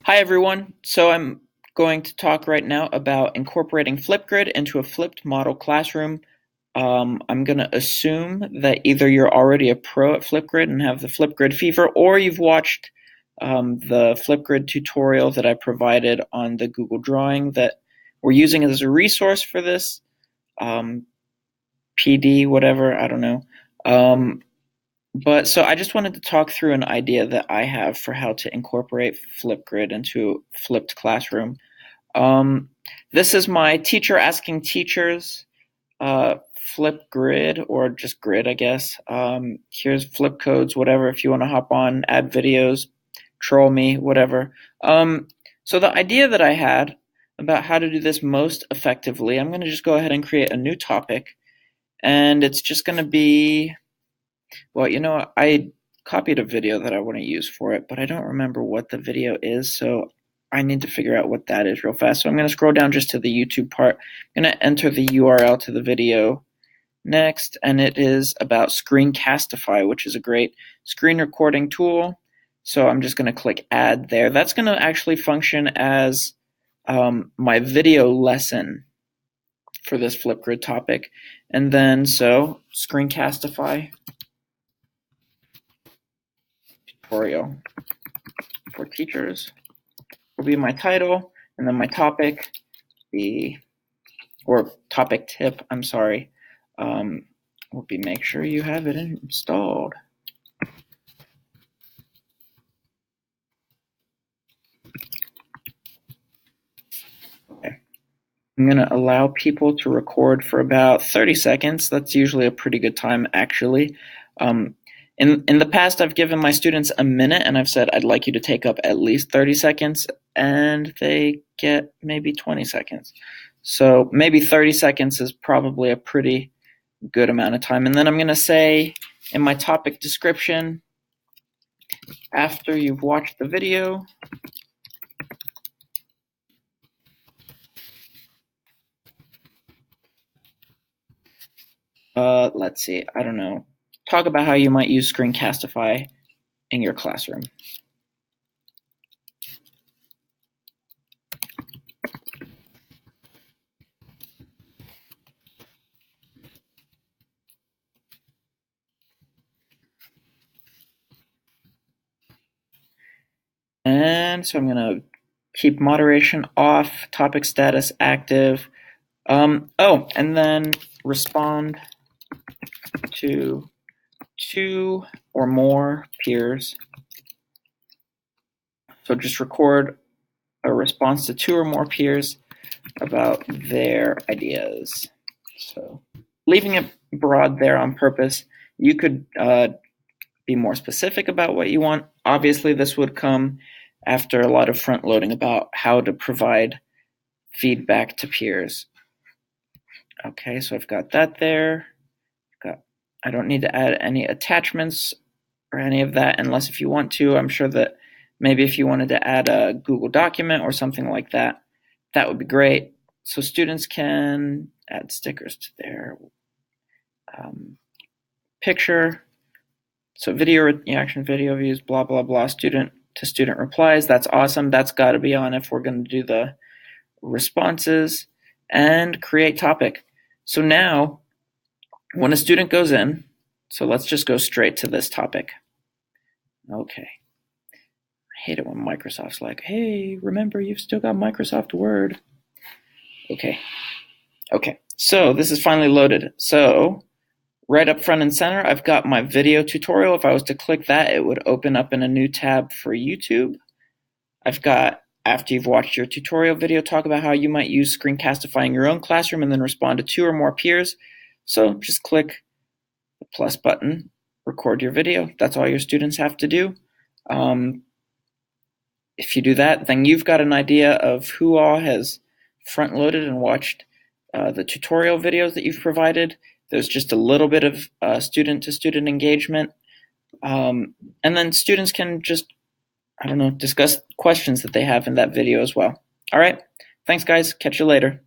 Hi everyone. So I'm going to talk right now about incorporating Flipgrid into a flipped model classroom. I'm going to assume that either you're already a pro at Flipgrid and have the Flipgrid fever, or you've watched the Flipgrid tutorial that I provided on the Google Drawing that we're using as a resource for this um, PD, whatever, I don't know. Um, but so I just wanted to talk through an idea that I have for how to incorporate Flipgrid into a flipped classroom. Um, this is my teacher asking teachers Flipgrid, or just grid, I guess. Here's flip codes, whatever, if you want to hop on, add videos, troll me, whatever. So the idea that I had about how to do this most effectively, I'm going to just go ahead and create a new topic, and it's just going to be, well, I copied a video that I want to use for it, but I don't remember what the video is, so I need to figure out what that is real fast. So I'm going to scroll down just to the YouTube part. I'm going to enter the URL to the video next, and it is about Screencastify, which is a great screen recording tool. So I'm just going to click add there. That's going to actually function as my video lesson for this Flipgrid topic. And then, so Screencastify tutorial for teachers will be my title, and then my topic, or topic tip, I'm sorry, will be make sure you have it installed. Okay. I'm going to allow people to record for about 30 seconds. That's usually a pretty good time, actually. In the past, I've given my students a minute, and I've said I'd like you to take up at least 30 seconds, and they get maybe 20 seconds. So maybe 30 seconds is probably a pretty good amount of time. And then I'm going to say in my topic description, after you've watched the video, let's see, I don't know, talk about how you might use Screencastify in your classroom. And so I'm going to keep moderation off, topic status active. And then respond to 2 or more peers. So just record a response to 2 or more peers about their ideas. So leaving it broad there on purpose. You could be more specific about what you want. Obviously, this would come after a lot of front loading about how to provide feedback to peers. Okay, so I've got that there. I don't need to add any attachments or any of that unless if you want to. I'm sure that maybe if you wanted to add a Google document or something like that, that would be great. So students can add stickers to their picture. So video reaction, video views, blah, blah, blah, student to student replies. That's awesome. That's got to be on if we're going to do the responses. And create topic. So now, when a student goes in, so let's just go straight to this topic. Okay. I hate it when Microsoft's like, hey, remember you've still got Microsoft Word. Okay. So this is finally loaded. So right up front and center, I've got my video tutorial. If I was to click that, it would open up in a new tab for YouTube. I've got, after you've watched your tutorial video, talk about how you might use Screencastify in your own classroom and then respond to 2 or more peers. So just click the plus button, record your video. That's all your students have to do. If you do that, then you've got an idea of who all has front-loaded and watched the tutorial videos that you've provided. There's just a little bit of student-to-student engagement. And then students can just, discuss questions that they have in that video as well. All right. Thanks, guys. Catch you later.